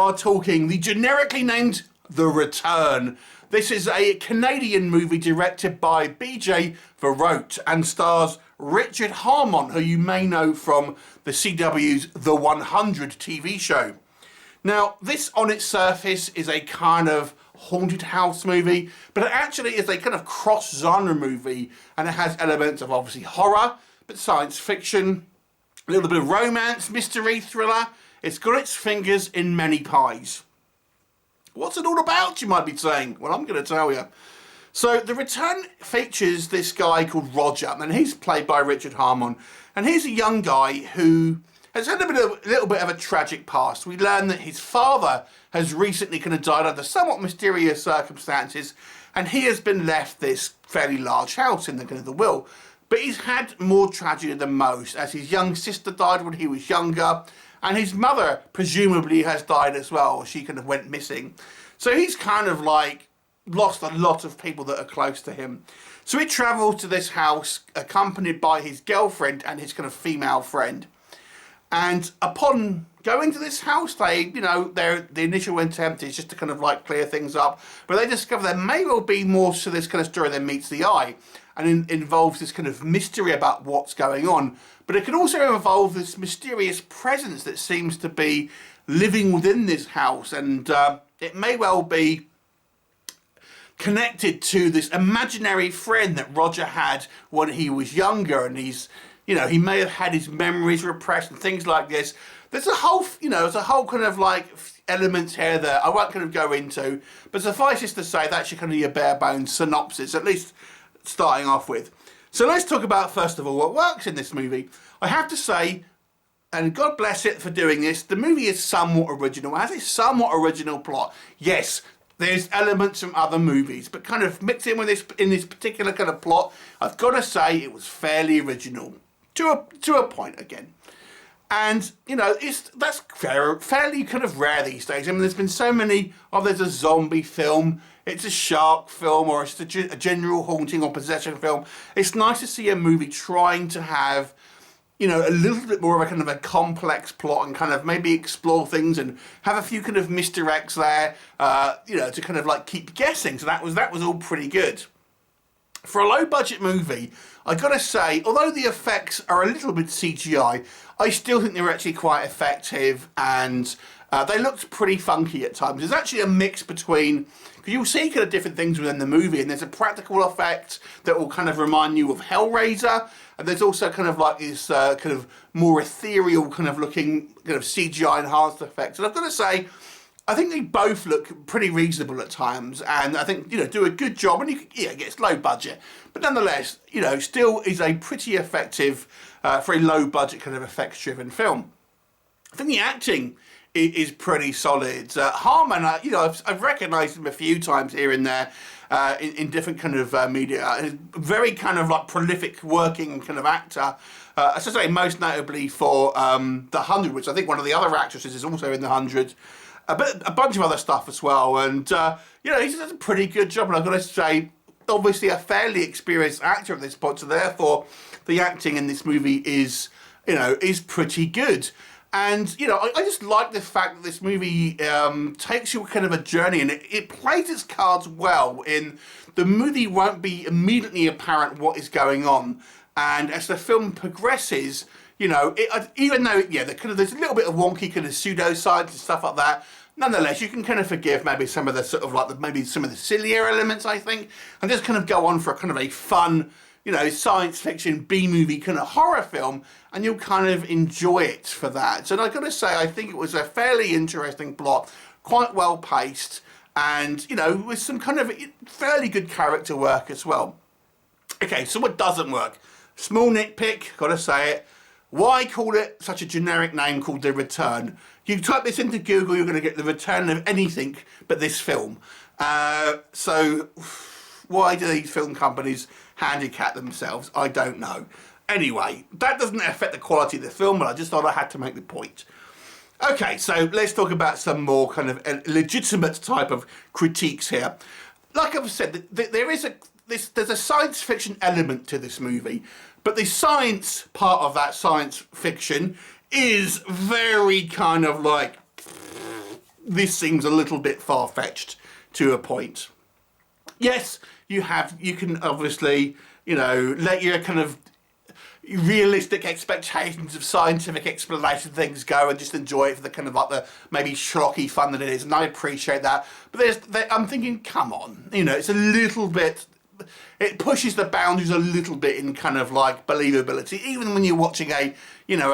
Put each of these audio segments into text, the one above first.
are talking the generically named The Return. This is a Canadian movie directed by BJ Verot and stars Richard Harmon, who you may know from the CW's The 100 TV show. Now, this on its surface is a kind of haunted house movie, but it actually is a kind of cross-genre movie, and it has elements of obviously horror, but science fiction, a little bit of romance, mystery, thriller. It's got its fingers in many pies. What's it all about, you might be saying? Well, I'm going to tell you. So, The Return features this guy called Rodger, and he's played by Richard Harmon. And he's a young guy who has had a little bit of a tragic past. We learn that his father has recently kind of died under somewhat mysterious circumstances, and he has been left this fairly large house in the kind of the will. But he's had more tragedy than most, as his young sister died when he was younger, and his mother presumably has died as well. She kind of went missing. So he's kind of like lost a lot of people that are close to him. So he travels to this house accompanied by his girlfriend and his kind of female friend. And upon going to this house, the initial attempt is just to kind of like clear things up, but they discover there may well be more to this kind of story than meets the eye, and involves this kind of mystery about what's going on. But it can also involve this mysterious presence that seems to be living within this house, and it may well be connected to this imaginary friend that Rodger had when he was younger, and he may have had his memories repressed and things like this. There's a whole kind of like elements here that I won't kind of go into, but suffice it to say that's your kind of your bare bones synopsis, at least starting off with. So let's talk about first of all what works in this movie. I have to say, and God bless it for doing this, the movie is somewhat original. It has a somewhat original plot. Yes, there's elements from other movies, but kind of mixed in with this in this particular kind of plot, I've got to say it was fairly original to a point again. And that's fairly kind of rare these days. I mean, there's been so many. There's a zombie film, it's a shark film, or it's a general haunting or possession film. It's nice to see a movie trying to have a little bit more of a kind of a complex plot and kind of maybe explore things and have a few kind of misdirects there, to kind of like keep guessing. So that was all pretty good. For a low budget movie, I gotta say, although the effects are a little bit CGI, I still think they're actually quite effective, and they looked pretty funky at times. There's actually a mix between, because you'll see kind of different things within the movie, and there's a practical effect that will kind of remind you of Hellraiser, and there's also kind of like this kind of more ethereal kind of looking kind of CGI enhanced effects. And I've got to say, I think they both look pretty reasonable at times, and I think do a good job. And it's low budget, but nonetheless, still is a pretty effective for a low budget kind of effects driven film. I think the acting is pretty solid. Harmon, I've recognised him a few times here and there in different kind of media. Very kind of like prolific working kind of actor. As I say, most notably for The 100, which I think one of the other actresses is also in The 100. But a bunch of other stuff as well, and he does a pretty good job. And I've got to say, obviously a fairly experienced actor at this point, so therefore the acting in this movie is pretty good. And I just like the fact that this movie takes you kind of a journey, and it plays its cards well. In the movie, won't be immediately apparent what is going on, and as the film progresses, even though there's a little bit of wonky kind of pseudoscience and stuff like that, nonetheless, you can kind of forgive maybe some of the sort of like maybe some of the sillier elements, I think, and just kind of go on for a kind of a fun, science fiction B-movie kind of horror film, and you'll kind of enjoy it for that. So I've got to say, I think it was a fairly interesting plot, quite well paced, and with some kind of fairly good character work as well. Okay, so what doesn't work? Small nitpick, got to say it. Why call it such a generic name called The Return? You type this into Google, you're going to get the return of anything but this film. So why do these film companies handicap themselves? I don't know. Anyway, that doesn't affect the quality of the film, but I just thought I had to make the point. Okay, so let's talk about some more kind of legitimate type of critiques here. Like I've said, there's a science fiction element to this movie, but the science part of that science fiction is very kind of like this seems a little bit far-fetched to a point. Yes, you can obviously, let your kind of realistic expectations of scientific explanation of things go and just enjoy it for the kind of like the maybe schlocky fun that it is, and I appreciate that. But I'm thinking, come on, it's a little bit, it pushes the boundaries a little bit in kind of like believability, even when you're watching a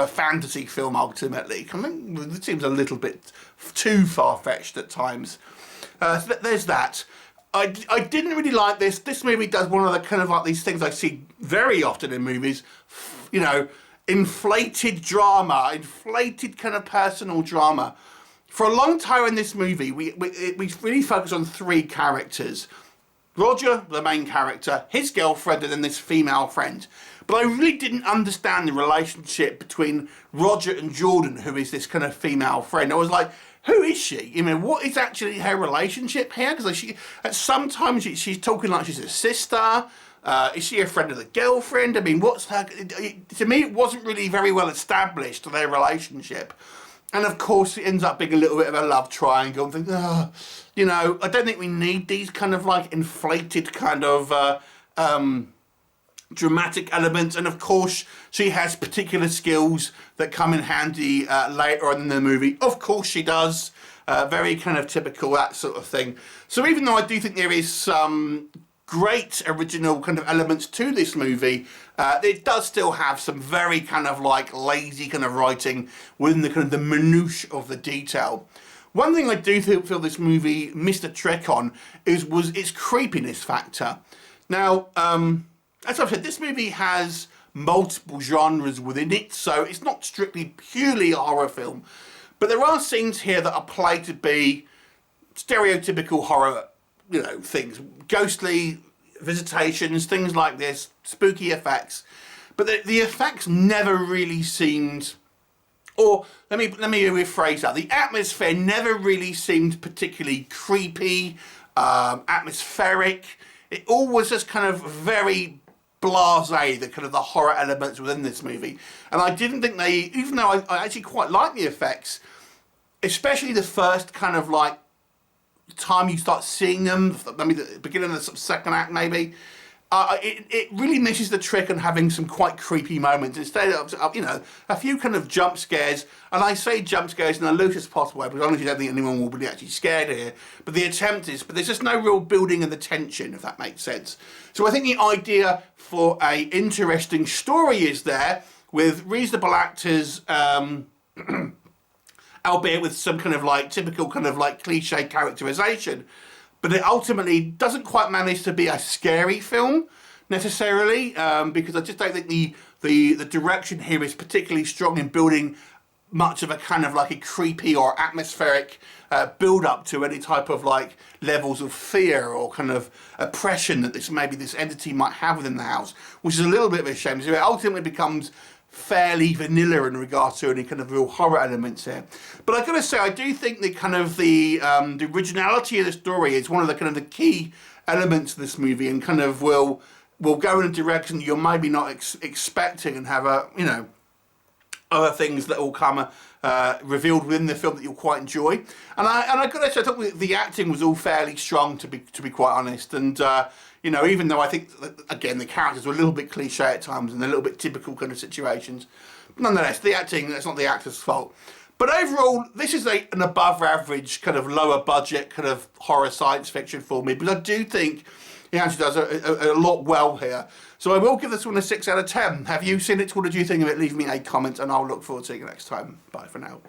fantasy film. Ultimately, it seems a little bit too far-fetched at times. So there's that. I didn't really like this. This movie does one of the kind of like these things I see very often in movies, inflated drama, inflated kind of personal drama. For a long time in this movie, we really focus on three characters. Rodger, the main character, his girlfriend, and then this female friend. But I really didn't understand the relationship between Rodger and Jordan, who is this kind of female friend. I was like, who is she? What is actually her relationship here? Because at some times she's talking like she's a sister. Is she a friend of the girlfriend? What's her... To me, it wasn't really very well established, their relationship. And of course, it ends up being a little bit of a love triangle. And think, I don't think we need these kind of like inflated kind of dramatic elements. And of course, she has particular skills that come in handy later on in the movie. Of course she does. Very kind of typical, that sort of thing. So even though I do think there is some great original kind of elements to this movie, it does still have some very kind of like lazy kind of writing within the kind of the minutiae of the detail. One thing I do feel this movie missed a trick on was its creepiness factor. Now, as I've said, this movie has multiple genres within it, so it's not strictly purely a horror film. But there are scenes here that are played to be stereotypical horror, things. Ghostly visitations, things like this, spooky effects. But the effects never really seemed... Or, let me rephrase that. The atmosphere never really seemed particularly creepy, atmospheric. It all was just kind of very blasé, the kind of the horror elements within this movie. And I didn't think even though I actually quite like the effects, especially the first kind of like time you start seeing them, maybe the beginning of the sort of second act maybe, it really misses the trick on having some quite creepy moments. Instead of, a few kind of jump scares, and I say jump scares in the loosest possible way, because honestly I don't think anyone will be actually scared here, but the attempt is, but there's just no real building of the tension, if that makes sense. So I think the idea for a interesting story is there, with reasonable actors, albeit with some kind of like typical kind of like cliche characterization, but it ultimately doesn't quite manage to be a scary film necessarily, because I just don't think the direction here is particularly strong in building much of a kind of like a creepy or atmospheric build up to any type of like levels of fear or kind of oppression that this entity might have within the house, which is a little bit of a shame. So it ultimately becomes fairly vanilla in regards to any kind of real horror elements here. But I've got to say, I do think the kind of the originality of the story is one of the kind of the key elements of this movie, and kind of will go in a direction you're maybe not expecting, and have other things that will come revealed within the film that you'll quite enjoy. And I got to say, I thought the acting was all fairly strong, to be quite honest. And even though I think, again, the characters were a little bit cliche at times and a little bit typical kind of situations, nonetheless, the acting, that's not the actor's fault. But overall, this is an above average kind of lower budget kind of horror science fiction for me, but I do think he actually does a lot well here. So I will give this one a 6 out of 10. Have you seen it? What did you think of it? Leave me a comment and I'll look forward to seeing you next time. Bye for now.